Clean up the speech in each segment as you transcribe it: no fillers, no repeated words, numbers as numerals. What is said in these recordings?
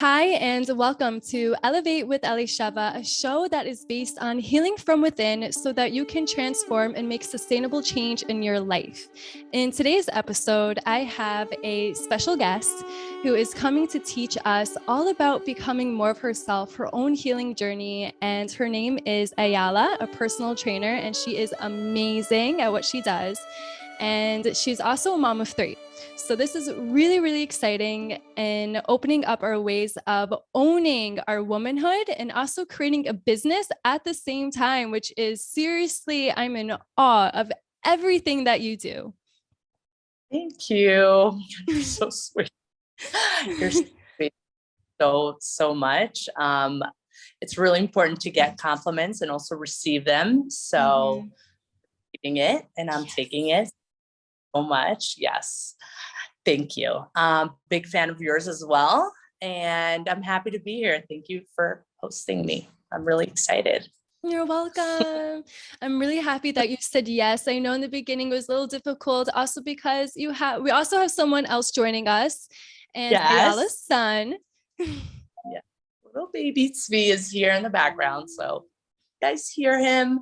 Hi, and welcome to Elevate with Elisheva, a show that is based on healing from within so that you can transform and make sustainable change in your life. In today's episode, I have a special guest who is coming to teach us all about becoming more of herself, her own healing journey. And her name is Ayala, a personal trainer, and she is amazing at what she does. And she's also a mom of three. So this is really, really exciting in opening up our ways of owning our womanhood and also creating a business at the same time, which is seriously, I'm in awe of everything that you do. Thank you. You're so sweet. You're so sweet so much. It's really important to get compliments and also receive them. So taking it and I'm taking it so much. Yes. Thank you. Big fan of yours as well. And I'm happy to be here. Thank you for hosting me. I'm really excited. You're welcome. I'm really happy that you said yes. I know in the beginning it was a little difficult, also because we also have someone else joining us, and Ayala's Yes. son. Yeah. Little baby Tzvi is here in the background. So you guys hear him.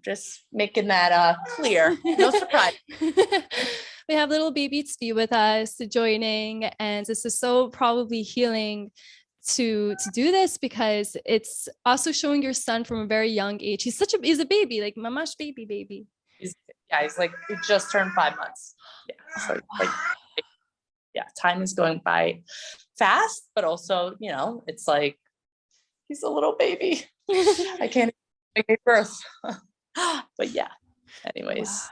Just making that clear. No surprise. We have little baby Tzvi with us joining, and this is so probably healing to do this because it's also showing your son from a very young age. He's a baby, like mamash baby. He's like, he just turned 5 months. Yeah. So time is going by fast, but also, it's like, he's a little baby. I can't give birth. But yeah, anyways. Wow.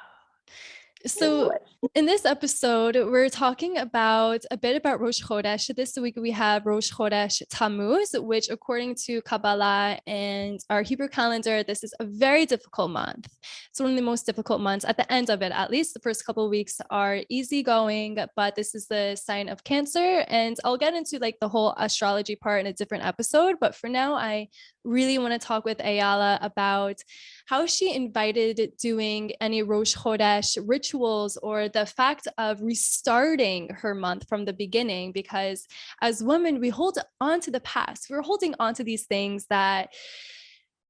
So in this episode, we're talking about a bit about Rosh Chodesh. This week we have Rosh Chodesh Tammuz, which according to Kabbalah and our Hebrew calendar, this is a very difficult month. It's one of the most difficult months. At the end of it, at least the first couple of weeks are easygoing, but this is the sign of Cancer. And I'll get into like the whole astrology part in a different episode. But for now, I really want to talk with Ayala about how she invited doing any Rosh Chodesh rituals or the fact of restarting her month from the beginning. Because as women, we hold on to the past. We're holding on to these things that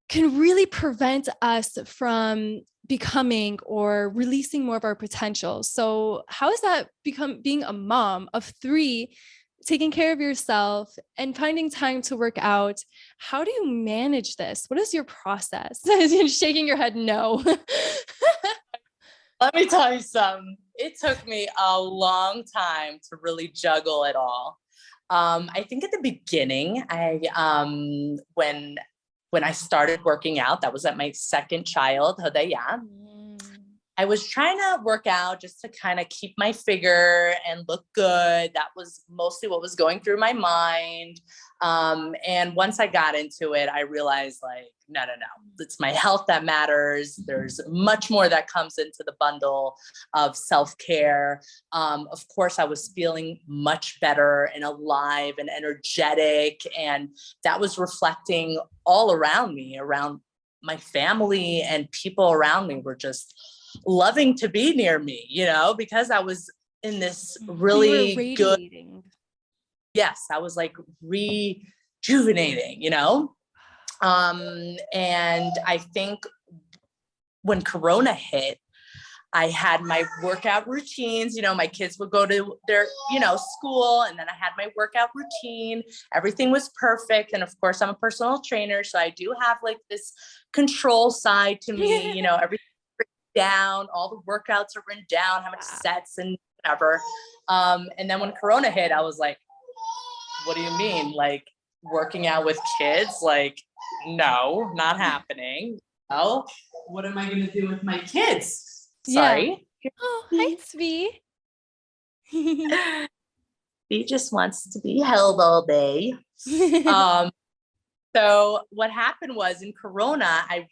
can really prevent us from becoming or releasing more of our potential. So how has that become being a mom of three, taking care of yourself and finding time to work out? How do you manage this? What is your process? You're shaking your head no. Let me tell you something. It took me a long time to really juggle it all. I think at the beginning, when I started working out, that was at my second child, Hodaya. I was trying to work out just to kind of keep my figure and look good. That was mostly what was going through my mind. And once I got into it, I realized like, no. It's my health that matters. There's much more that comes into the bundle of self-care. Of course, I was feeling much better and alive and energetic. And that was reflecting all around me, around my family, and people around me were just loving to be near me, because I was in this really good, yes, I was like rejuvenating, and I think when Corona hit, I had my workout routines, my kids would go to their, school, and then I had my workout routine. Everything was perfect. And of course I'm a personal trainer. So I do have like this control side to me, everything down, all the workouts are written down, how much sets and whatever. And then when Corona hit, I was like, what do you mean? Like working out with kids? Like, no, not happening. Oh, what am I going to do with my kids? Sorry. Yeah. Oh, hi, Tzvi. He just wants to be held all day. So what happened was in Corona, I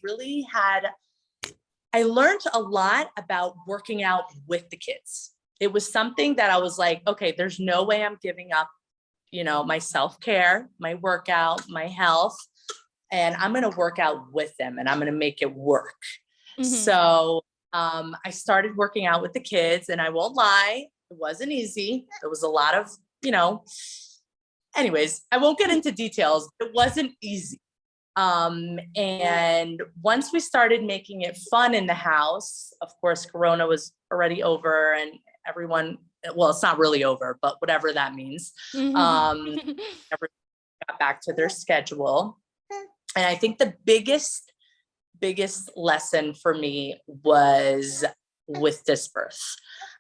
learned a lot about working out with the kids. It was something that I was like, okay, there's no way I'm giving up, my self-care, my workout, my health, and I'm going to work out with them and I'm going to make it work. So I started working out with the kids, and I won't lie, it wasn't easy. There was a lot of, anyways, I won't get into details. It wasn't easy. And once we started making it fun in the house, of course, Corona was already over and everyone, well, it's not really over, but whatever that means, everyone got back to their schedule. And I think the biggest lesson for me was with this birth.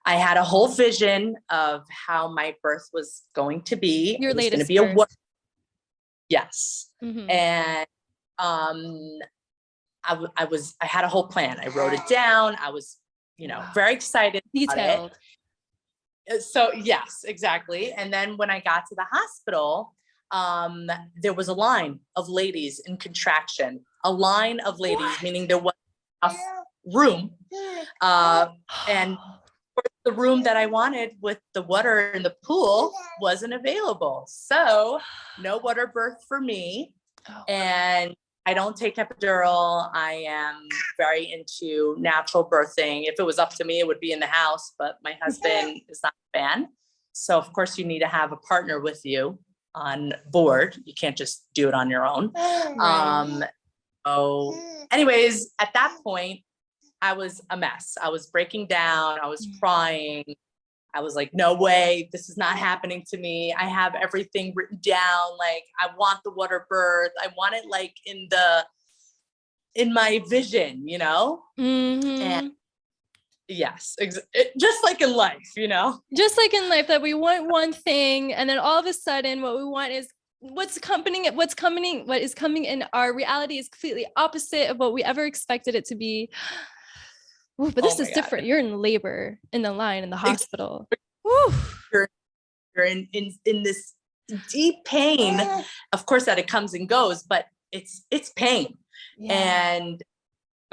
I had a whole vision of how my birth was going to be. Your it was going to latest be birth. Yes. And I had a whole plan. I wrote it down. I was, very excited. Detailed. So yes, exactly. And then when I got to the hospital, there was a line of ladies in contraction, a line of ladies, meaning there was enough room. And the room that I wanted with the water in the pool wasn't available. So no water birth for me. And I don't take epidural. I am very into natural birthing. If it was up to me, it would be in the house, but my husband is not a fan. So of course you need to have a partner with you on board. You can't just do it on your own. So anyways, at that point, I was a mess. I was breaking down. I was crying. I was like, no way, this is not happening to me. I have everything written down. Like, I want the water birth. I want it like in my vision, And yes, just like in life, Just like in life, that we want one thing, and then all of a sudden what we want is what is coming in our reality is completely opposite of what we ever expected it to be. Ooh, but this is different. You're in labor, in the line, in the hospital. You're in this deep pain. Of course that it comes and goes, but it's pain. And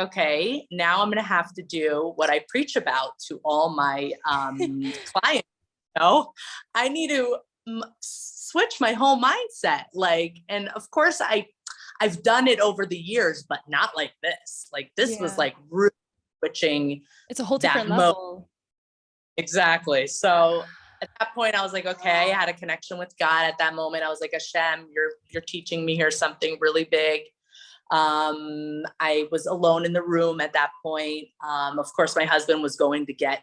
okay, now I'm going to have to do what I preach about to all my clients. I need to switch my whole mindset. And of course I've done it over the years, but not like this. Like this was like really switching. It's a whole different level. Exactly. So at that point I was like, okay, I had a connection with God at that moment. I was like, Hashem, you're teaching me here something really big. I was alone in the room at that point. Of course my husband was going to get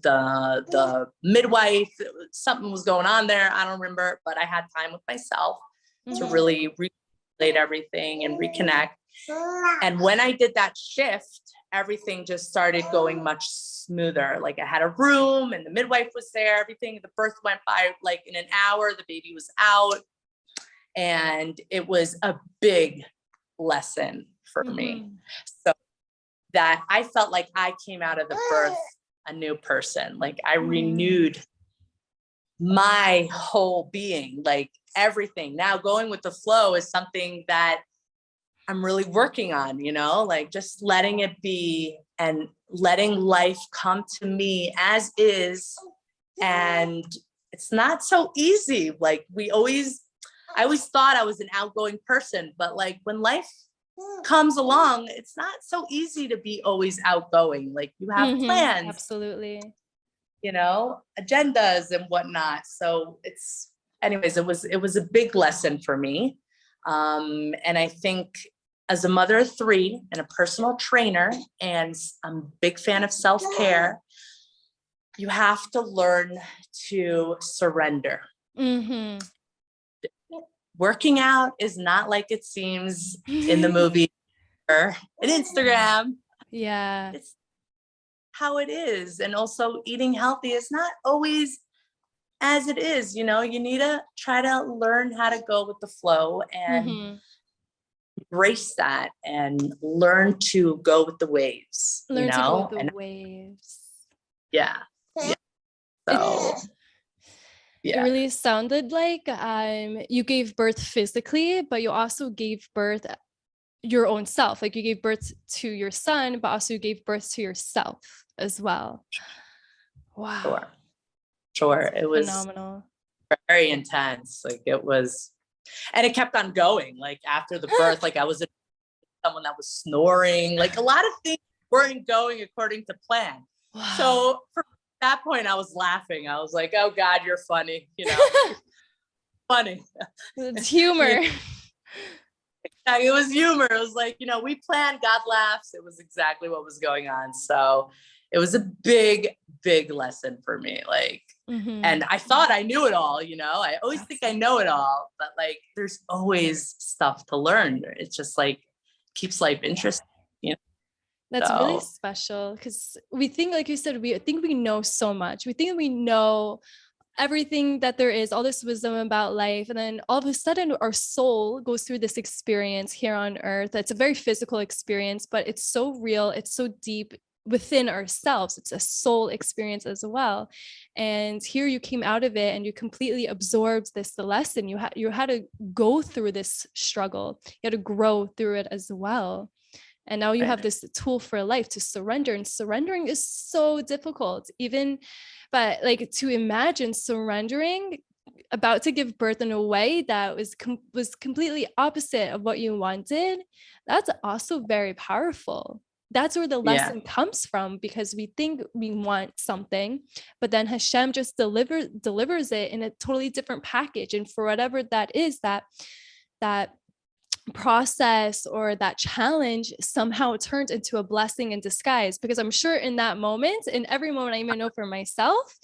the midwife. Something was going on there. I don't remember, but I had time with myself to really relate everything and reconnect. And when I did that shift, everything just started going much smoother. Like I had a room and the midwife was there, everything, the birth went by like in an hour, the baby was out. And it was a big lesson for me. So that I felt like I came out of the birth a new person. Like I renewed my whole being, like everything. Now going with the flow is something that I'm really working on, like just letting it be and letting life come to me as is. And it's not so easy. Like I always thought I was an outgoing person, but like when life comes along, it's not so easy to be always outgoing. Like you have plans, absolutely, agendas and whatnot. So anyways, it was a big lesson for me. And I think as a mother of 3 and a personal trainer, and I'm a big fan of self-care, you have to learn to surrender. Working out is not like it seems in the movie or in Instagram. Yeah. It's how it is. And also eating healthy is not always as it is, you need to try to learn how to go with the flow and embrace that and learn to go with the waves, to go with the waves. Yeah. So it really sounded like you gave birth physically, but you also gave birth your own self. Like you gave birth to your son, but also you gave birth to yourself as well. Wow. Sure. It was phenomenal. Very intense. Like it was, and it kept on going. Like after the birth, like I was someone that was snoring, like a lot of things weren't going according to plan. Wow. So from that point I was laughing. I was like, oh God, you're funny. funny. It's humor. It was humor. It was like, we planned, God laughs. It was exactly what was going on. So it was a big, big lesson for me. Like, and I thought I knew it all, I always think I know it all, but like, there's always stuff to learn. It's just like, keeps life interesting. That's really special because we think, like you said, we think we know so much. We think we know everything that there is, all this wisdom about life. And then all of a sudden our soul goes through this experience here on earth. It's a very physical experience, but it's so real. It's so deep within ourselves. It's a soul experience as well. And here you came out of it and you completely absorbed the lesson. You had to go through this struggle. You had to grow through it as well. And now you have this tool for life to surrender, and surrendering is so difficult, but like to imagine surrendering, about to give birth in a way that was completely opposite of what you wanted. That's also very powerful. That's where the lesson comes from, because we think we want something, but then Hashem just delivers it in a totally different package. And for whatever that is, that process or that challenge somehow turned into a blessing in disguise. Because I'm sure in that moment, in every moment, I even know for myself,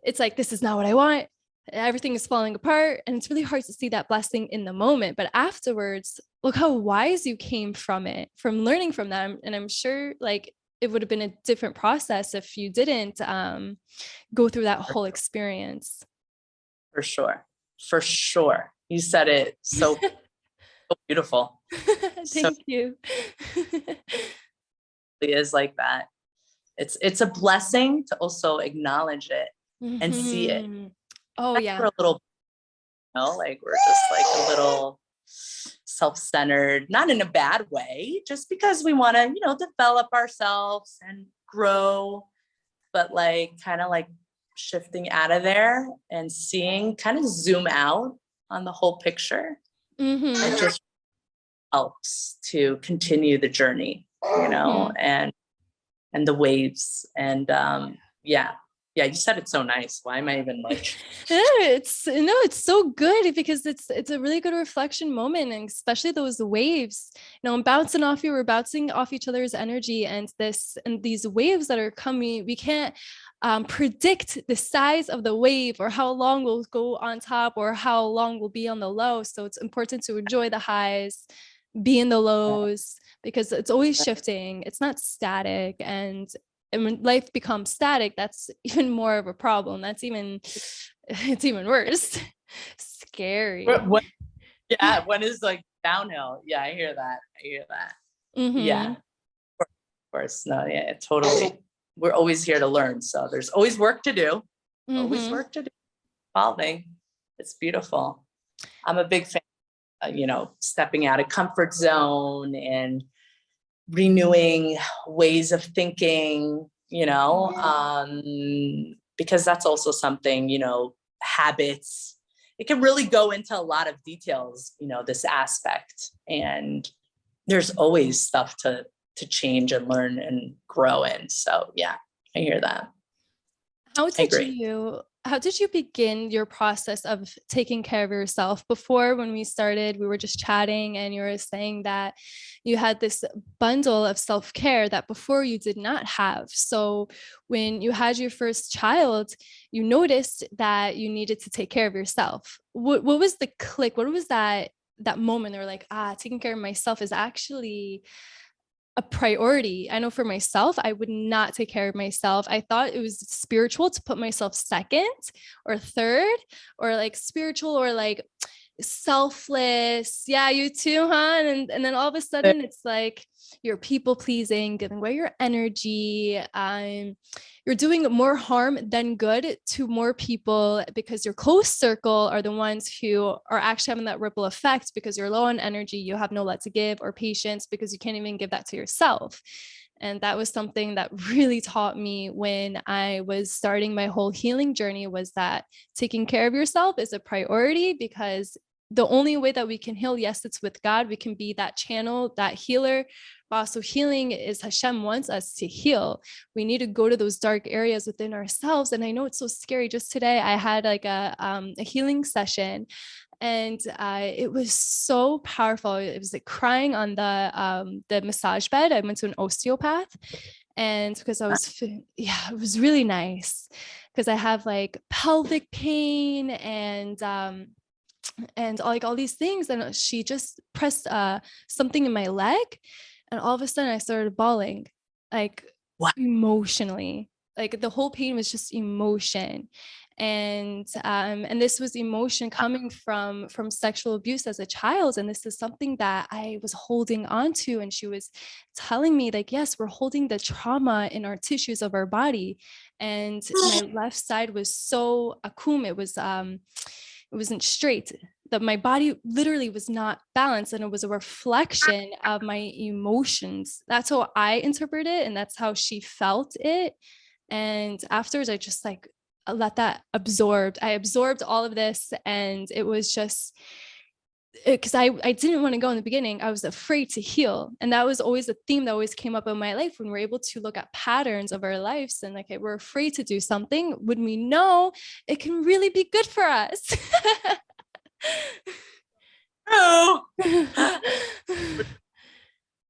it's like, this is not what I want. Everything is falling apart. And it's really hard to see that blessing in the moment. But afterwards, look how wise you came from it, from learning from them. And I'm sure like it would have been a different process if you didn't go through that whole experience. For sure. For sure. You said it so beautiful. Thank you. It is like that. It's a blessing to also acknowledge it and see it. Oh yeah. For a little, like we're just like a little self-centered, not in a bad way, just because we want to, develop ourselves and grow, but like kind of like shifting out of there and seeing, kind of zoom out on the whole picture. It just helps to continue the journey, and the waves. And you said it so nice. Why am I even like it's so good, because it's a really good reflection moment, and especially those waves, I'm bouncing off you, we're bouncing off each other's energy, and these waves that are coming, we can't predict the size of the wave or how long we'll go on top or how long we'll be on the low. So it's important to enjoy the highs, be in the lows, because it's always shifting. It's not static. And when life becomes static, that's even more of a problem. It's even worse. Scary. When is like downhill. I hear that. Yeah, of course. No, totally. We're always here to learn. So there's always work to do. Always work to do. Evolving. It's beautiful. I'm a big fan, stepping out of comfort zone and renewing ways of thinking, because that's also something, habits. It can really go into a lot of details, this aspect. And there's always stuff to change and learn and grow in. So yeah, I hear that. How did you begin your process of taking care of yourself? Before, when we started, we were just chatting and you were saying that you had this bundle of self-care that before you did not have. So when you had your first child, you noticed that you needed to take care of yourself. What was the click? What was that moment? They're like, taking care of myself is actually a priority. I know for myself, I would not take care of myself. I thought it was spiritual to put myself second or third, or like spiritual or like selfless. Yeah, you too, huh? And then all of a sudden it's like you're people pleasing, giving away your energy. You're doing more harm than good to more people, because your close circle are the ones who are actually having that ripple effect, because you're low on energy, you have no love to give or patience, because you can't even give that to yourself. And that was something that really taught me when I was starting my whole healing journey, was that taking care of yourself is a priority, because the only way that we can heal, yes, it's with God. We can be that channel, that healer. But also healing is Hashem wants us to heal. We need to go to those dark areas within ourselves. And I know it's so scary. Just today, I had like a healing session, and it was so powerful. It was like crying on the massage bed. I went to an osteopath, and because it was really nice, because I have like pelvic pain and like all these things, and she just pressed something in my leg, and all of a sudden I started bawling, like What? emotionally. Like the whole pain was just emotion, and this was emotion coming from sexual abuse as a child, and this is something that I was holding on to. And she was telling me like, yes, we're holding the trauma in our tissues of our body. And my left side was so akum, it wasn't straight, that my body literally was not balanced, and it was a reflection of my emotions. That's how I interpret it, and that's how she felt it. And afterwards I just like let that absorb. I absorbed all of this, and it was just because I didn't want to go in the beginning. I was afraid to heal. And that was always a theme that always came up in my life, when we're able to look at patterns of our lives and like, okay, we're afraid to do something when we know it can really be good for us. Oh.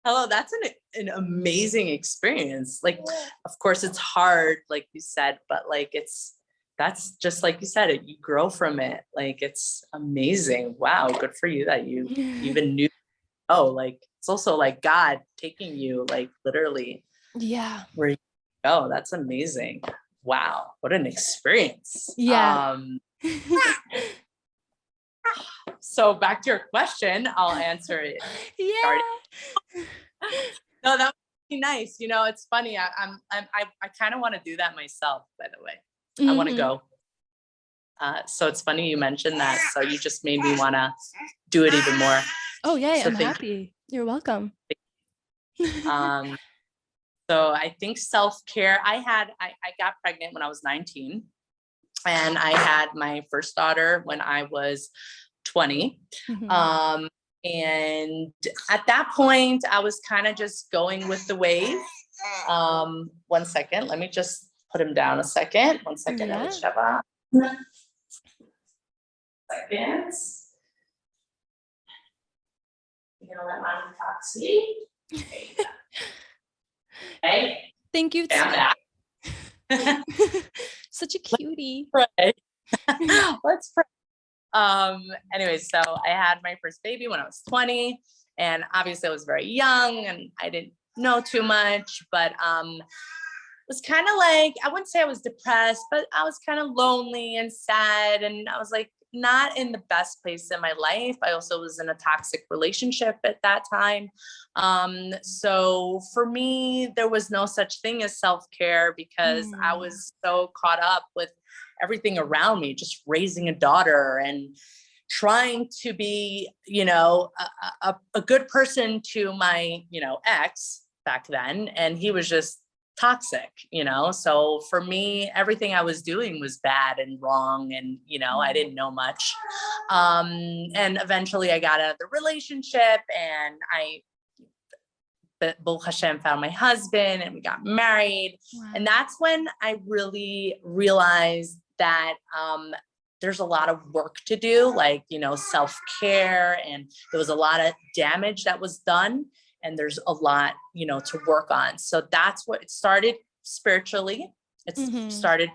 Hello, that's an amazing experience. Like, of course it's hard, like you said, but like that's just like you said, you grow from it. Like, it's amazing. Wow, good for you that you even knew. Oh, like it's also like God taking you like literally where you go. That's amazing. Wow, what an experience. So back to your question, I'll answer it. No, that would be nice. You know, it's funny. I kind of want to do that myself, by the way. I want to go. So it's funny you mentioned that. So you just made me want to do it even more. Oh yeah, so I'm happy. You're welcome. So I think self-care, I got pregnant when I was 19, and I had my first daughter when I was 20. And at that point I was kind of just going with the wave. 1 second, let me just put him down a second. 1 second, Elisheva. Seconds. You're gonna let mommy talk, see? Okay. Thank you. Such a cutie. Let's pray. Anyway, so I had my first baby when I was 20, and obviously I was very young and I didn't know too much, but it was kind of like, I wouldn't say I was depressed, but I was kind of lonely and sad, and I was like not in the best place in my life. I also was in a toxic relationship at that time. So for me, there was no such thing as self-care, because I was so caught up with everything around me, just raising a daughter and trying to be, you know, a good person to my, you know, ex back then. And he was just toxic, you know? So for me, everything I was doing was bad and wrong. And, you know, I didn't know much. And eventually I got out of the relationship, and Baruch Hashem found my husband, and we got married. And that's when I really realized that there's a lot of work to do, like, you know, self-care, and there was a lot of damage that was done, and there's a lot, you know, to work on. So that's what it started spiritually. It started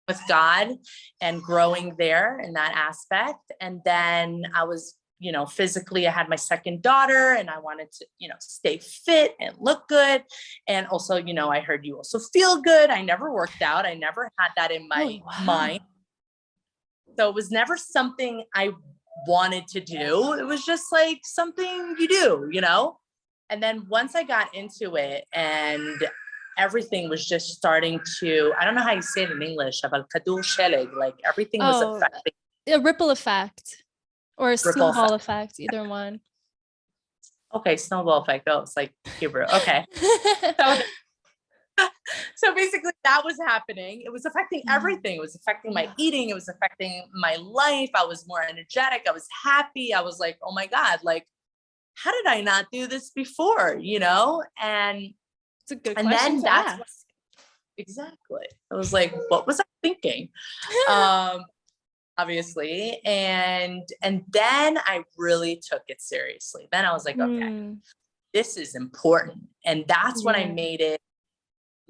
with God and growing there in that aspect. And then I was, you know, physically, I had my second daughter, and I wanted to, you know, stay fit and look good. And also, you know, I heard you also feel good. I never worked out. I never had that in my mind. So it was never something I wanted to do. It was just like something you do, you know? And then once I got into it, and everything was just starting to, I don't know how you say it in English, but like everything was affecting. A ripple effect. Or a snowball effect, either one. Okay, snowball effect. Oh, it's like Hebrew. Okay. So basically that was happening. It was affecting everything. It was affecting my eating. It was affecting my life. I was more energetic. I was happy. I was like, oh my God, like, how did I not do this before? And it's a good question to ask. Exactly. I was like, what was I thinking? Obviously. And then I really took it seriously. Then I was like, okay, this is important. And that's when I made it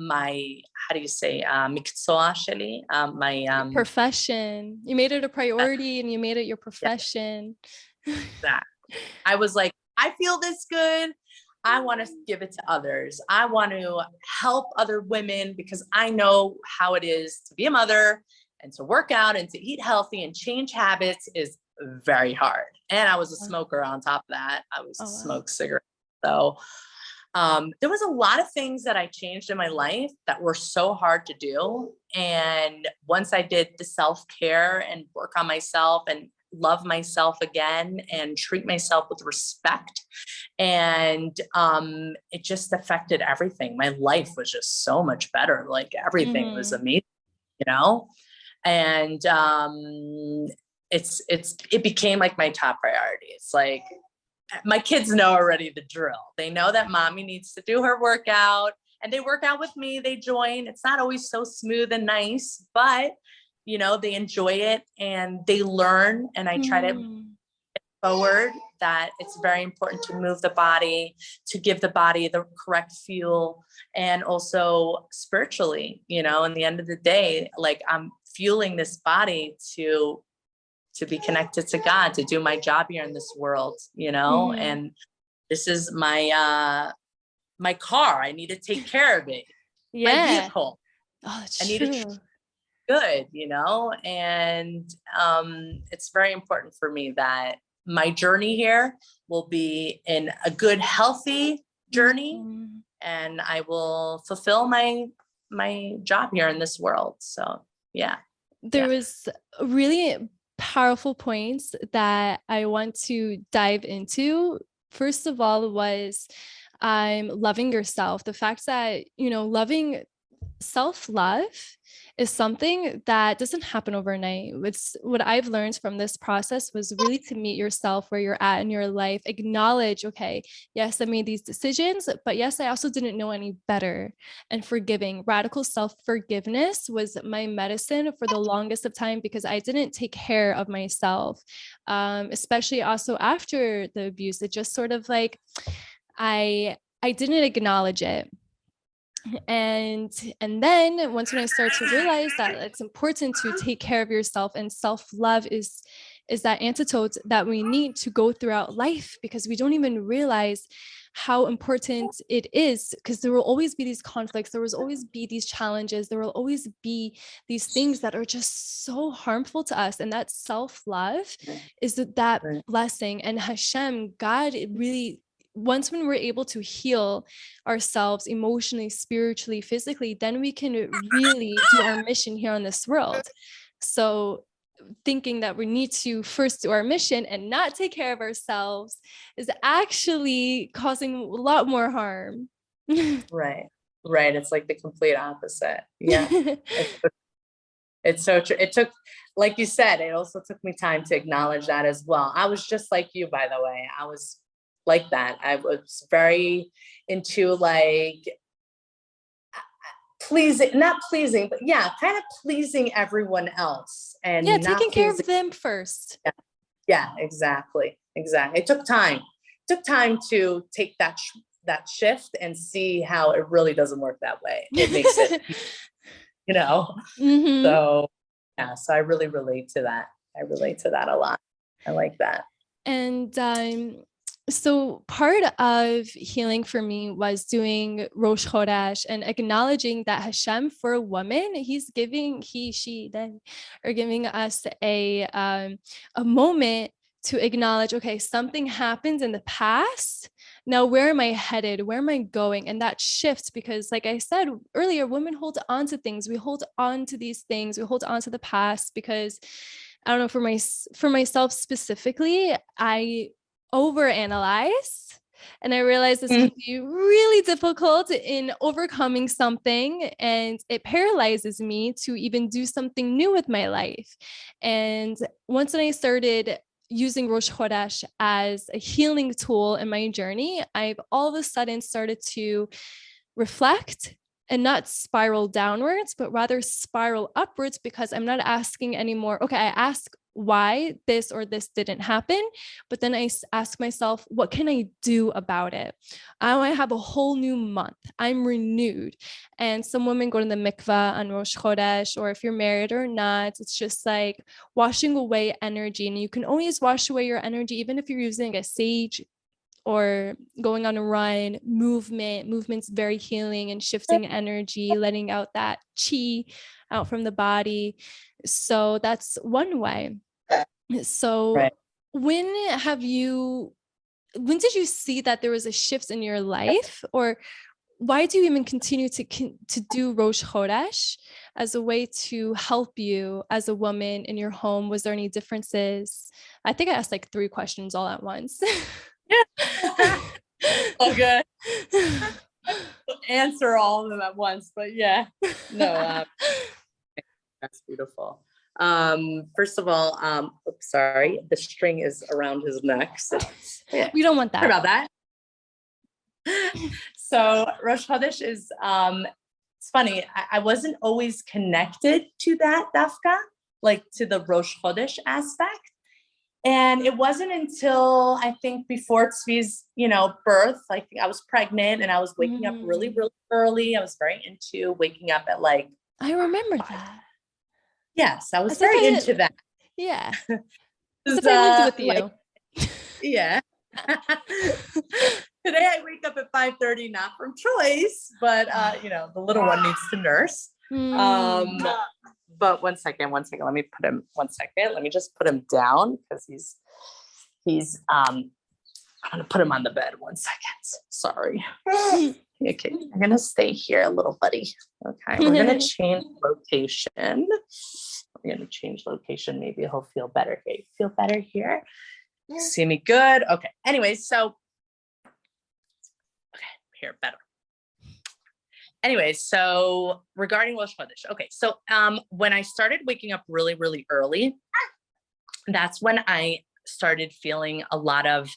my, how do you say, מקצוע שלי, my profession. You made it a priority and you made it your profession. That I was like, I feel this good. I want to give it to others. I want to help other women because I know how it is to be a mother and to work out and to eat healthy and change habits is very hard. And I was a smoker on top of that. I was smoked cigarettes. So there was a lot of things that I changed in my life that were so hard to do. And once I did the self-care and work on myself and love myself again and treat myself with respect, and it just affected everything. My life was just so much better. Like everything was amazing, and it became like my top priority. It's like, my kids know already the drill. They know that mommy needs to do her workout and they work out with me. They join. It's not always so smooth and nice, but they enjoy it and they learn. And I try to forward that it's very important to move the body, to give the body the correct fuel, and also spiritually, in the end of the day, like I'm fueling this body to be connected to God, to do my job here in this world, and this is my my car. I need to take care of it. My vehicle. Oh, that's I need to good, and it's very important for me that my journey here will be in a good, healthy journey, and I will fulfill my job here in this world. So there was really powerful points that I want to dive into. First of all was loving yourself. The fact that, loving self-love is something that doesn't happen overnight. It's what I've learned from this process was really to meet yourself where you're at in your life, acknowledge, okay, yes, I made these decisions, but yes, I also didn't know any better. And forgiving, radical self-forgiveness was my medicine for the longest of time because I didn't take care of myself, especially also after the abuse. It just sort of like, I didn't acknowledge it. And then once when I started to realize that it's important to take care of yourself, and self-love is that antidote that we need to go throughout life, because we don't even realize how important it is, because there will always be these conflicts, there will always be these challenges, there will always be these things that are just so harmful to us. And that self-love is that blessing. And Hashem, God, it really, once when we're able to heal ourselves emotionally, spiritually, physically, then we can really do our mission here on this world. So thinking that we need to first do our mission and not take care of ourselves is actually causing a lot more harm. Right. It's like the complete opposite. Yeah. It's so true. It took, like you said, it also took me time to acknowledge that as well. I was just like you, by the way. I was like that. I was very into like not pleasing, but kind of pleasing everyone else, and taking care of them first. Yeah, exactly. It took time to take that shift and see how it really doesn't work that way. It makes it, so so I really relate to that. I relate to that a lot. I like that. And so part of healing for me was doing Rosh Chodesh and acknowledging that Hashem, for a woman, he's giving, they are giving us a moment to acknowledge, okay, something happened in the past. Now, where am I headed? Where am I going? And that shifts, because like I said earlier, women hold on to things. We hold on to these things. We hold on to the past because, I don't know, for myself specifically, I overanalyze And I realized this can be really difficult in overcoming something, and it paralyzes me to even do something new with my life. And once I started using Rosh Chodesh as a healing tool in my journey, I've all of a sudden started to reflect and not spiral downwards, but rather spiral upwards, because I'm not asking anymore. Okay, I ask why this or this didn't happen, but then I ask myself, what can I do about it? Now I have a whole new month. I'm renewed. And some women go to the mikvah on Rosh Chodesh, or if you're married or not, it's just like washing away energy. And you can always wash away your energy, even if you're using a sage or going on a run. Movement's very healing and shifting energy, letting out that chi out from the body. So that's one way. So when did you see that there was a shift in your life, or why do you even continue to do Rosh Chodesh as a way to help you as a woman in your home? Was there any differences? I think I asked like 3 questions all at once. Yeah. Oh, good. Answer all of them at once, but yeah, no, that's beautiful. First of all, oops, sorry, the string is around his neck. So yeah. We don't want that. Sorry about that. So Rosh Chodesh is, it's funny. I wasn't always connected to that dafka, like to the Rosh Chodesh aspect. And it wasn't until I think before Tzvi's, birth, I think I was pregnant and I was waking up really, really early. I was very into waking up at like, I remember that. Yes, I was very into that. Yeah. As if I lived with you. Yeah. Today I wake up at 5:30, not from choice, but the little one needs to nurse. But one second. Let me put him 1 second. Let me just put him down because he's I'm gonna put him on the bed 1 second. Sorry. Okay, I'm gonna stay here, little buddy. Okay, we're gonna change location. We're gonna change location. Maybe he'll feel better here. Feel better here? See me good? Okay. Anyway, so here, better. Anyway, so regarding Rosh Chodesh, okay, so when I started waking up really, really early, that's when I started feeling a lot of,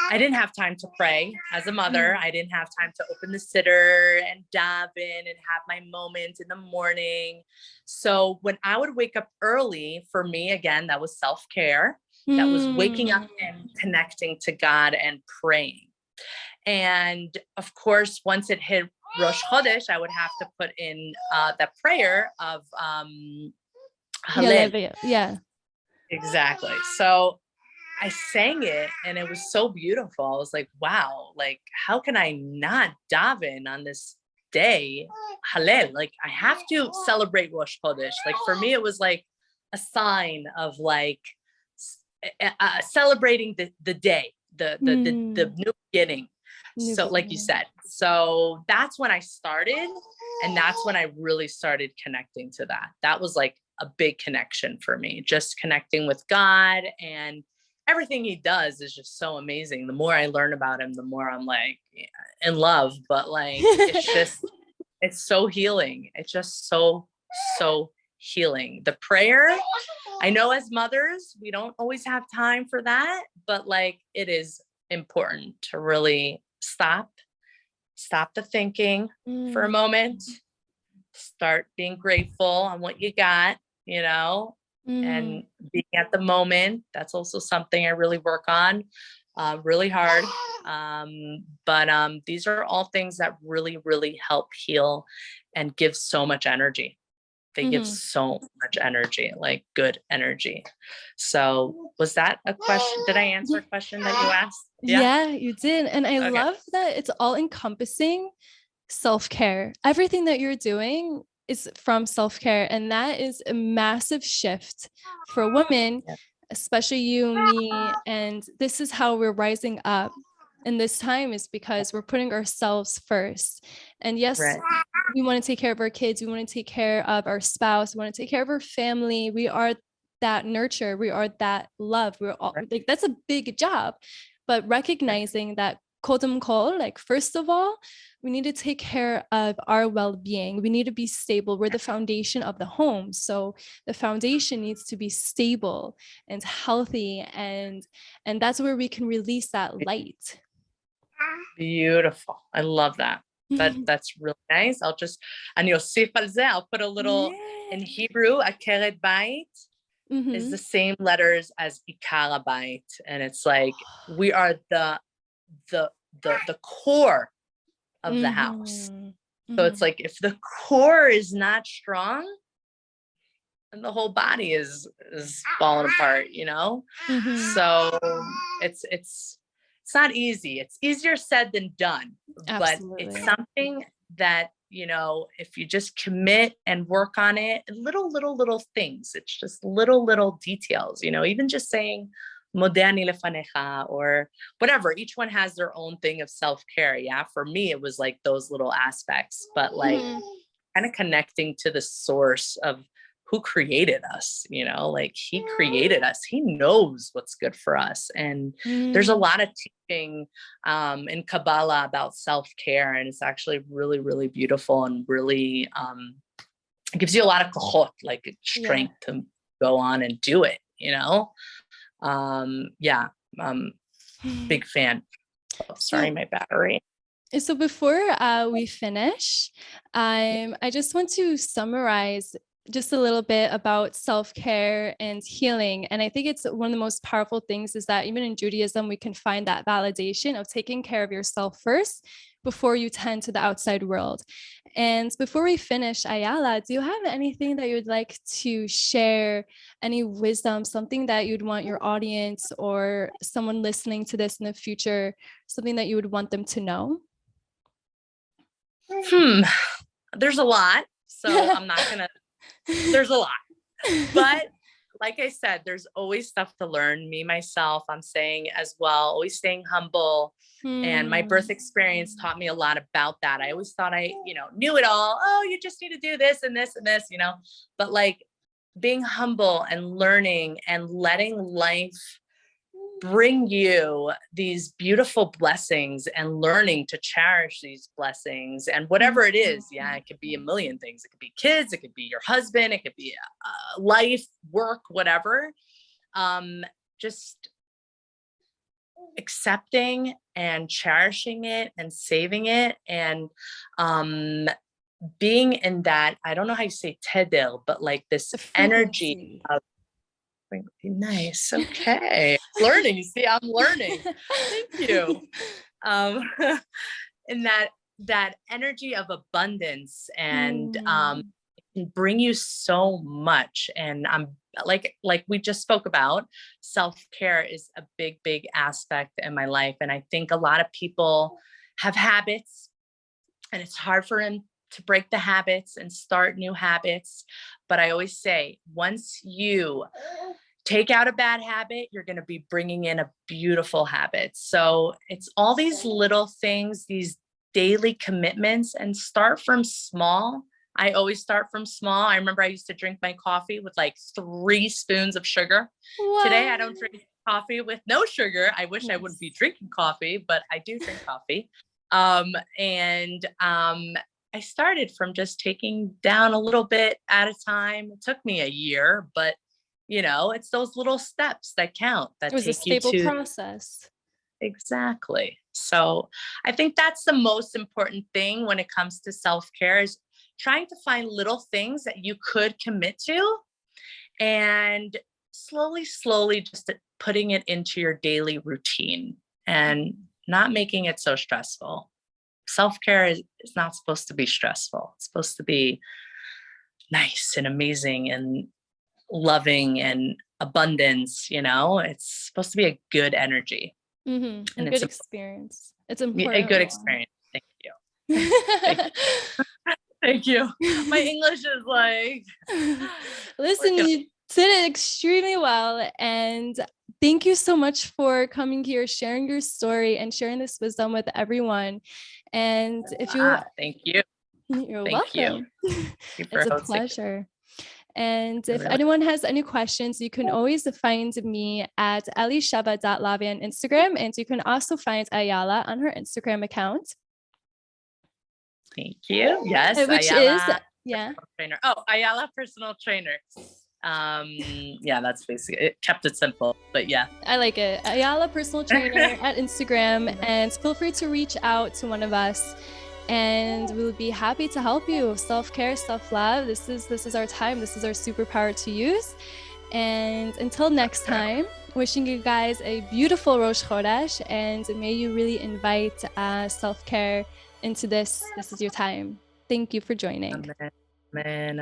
I didn't have time to pray as a mother. I didn't have time to open the siddur and daven and have my moment in the morning. So when I would wake up early, for me, again, that was self-care. That was waking up and connecting to God and praying. And of course, once it hit Rosh Chodesh, I would have to put in that prayer of Hallel. Yeah. Exactly. So I sang it and it was so beautiful. I was like, wow, like, how can I not daven on this day? Hallel. Like, I have to celebrate Rosh Chodesh. Like, for me, it was like a sign of like celebrating the day, the new beginning. So like you said, so that's when I started, and that's when I really started connecting to that. That was like a big connection for me, just connecting with God, and everything he does is just so amazing. The more I learn about him, the more I'm like in love, but like, it's so healing. It's just so healing. The prayer, I know as mothers, we don't always have time for that, but like, it is important to really stop the thinking for a moment, start being grateful on what you got, and being at the moment. That's also something I really work on really hard. But these are all things that really, really help heal and give so much energy. They give so much energy, like good energy. So was that a question? Did I answer a question that you asked? Yeah, you did. And I love that it's all encompassing self-care. Everything that you're doing is from self-care. And that is a massive shift for women, especially you, me. And this is how we're rising up. And this time is because we're putting ourselves first. And yes, we want to take care of our kids. We want to take care of our spouse. We want to take care of our family. We are that nurture. We are that love. We're all like, that's a big job. but recognizing that kodam kol, like first of all, we need to take care of our well-being. We need to be stable. We're the foundation of the home. So the foundation needs to be stable and healthy, and that's where we can release that light. Beautiful. I love that. That's really nice. I'll put a little in Hebrew, akeret bait is the same letters as ikar bait. And it's like, we are the core of the house. So it's like, if the core is not strong, then the whole body is falling apart, you know? So it's not easy. It's easier said than done. Absolutely. But it's something that, you know, if you just commit and work on it, little things, it's just little details, you know, even just saying modani lefanecha or whatever. Each one has their own thing of self-care. Yeah. For me, it was like those little aspects, but like kind of connecting to the source of who created us, you know, like he created us. He knows what's good for us. And there's a lot of teaching in Kabbalah about self-care. And it's actually really, really beautiful and really it gives you a lot of kohot, like strength to go on and do it, you know? Big fan. Oh, sorry, my battery. So before we finish, I just want to summarize just a little bit about self-care and healing. And I think it's one of the most powerful things is that even in Judaism, we can find that validation of taking care of yourself first before you tend to the outside world. And before we finish, Ayala, do you have anything that you'd like to share, any wisdom, something that you'd want your audience or someone listening to this in the future, something that you would want them to know? There's a lot, so I'm not gonna. There's a lot, but like I said, there's always stuff to learn. Me, myself, I'm saying as well, always staying humble. And my birth experience taught me a lot about that. I always thought I, you know, knew it all. Oh, you just need to do this and this and this, you know, but like being humble and learning and letting life bring you these beautiful blessings and learning to cherish these blessings and whatever it is. Yeah, it could be a million things. It could be kids, it could be your husband, it could be life, work, whatever. Just accepting and cherishing it and saving it and being in that, I don't know how you say tedel, but like this energy of nice. Okay. Learning. You see, I'm learning. Thank you. And that energy of abundance and can bring you so much. And I'm like we just spoke about, self-care is a big aspect in my life. And I think a lot of people have habits and it's hard for them to break the habits and start new habits. But I always say, once you take out a bad habit, you're going to be bringing in a beautiful habit. So it's all these little things, these daily commitments, and start from small. I always start from small. I remember I used to drink my coffee with like 3 spoons of sugar. What? Today, I don't drink coffee with no sugar. I wish I wouldn't be drinking coffee, but I do drink coffee. I started from just taking down a little bit at a time. It took me a year, but you know, it's those little steps that count. That it was a stable process. Exactly. So I think that's the most important thing when it comes to self-care is trying to find little things that you could commit to and slowly just putting it into your daily routine and not making it so stressful. Self-care is not supposed to be stressful. It's supposed to be nice and amazing and loving and abundance, you know, it's supposed to be a good energy. And a good experience. It's important. A good experience. Thank you. Thank you. My English is like... Listen, you did it extremely well. And thank you so much for coming here, sharing your story and sharing this wisdom with everyone. And if you... Thank you. You're welcome. You. It's a pleasure. And if anyone has any questions, you can always find me at elisheva.lavia on Instagram. And you can also find Ayala on her Instagram account. Thank you. Yes. Which Ayala, is, trainer. Oh, Ayala personal trainer. Yeah, that's basically it. Kept it simple, but yeah. I like it. Ayala personal trainer at Instagram, and feel free to reach out to one of us. And we'll be happy to help you. Self-care, self-love. This is our time. This is our superpower to use. And until next time, wishing you guys a beautiful Rosh Chodesh, and may you really invite self-care into this. This is your time. Thank you for joining. Amen. Amen. Amen.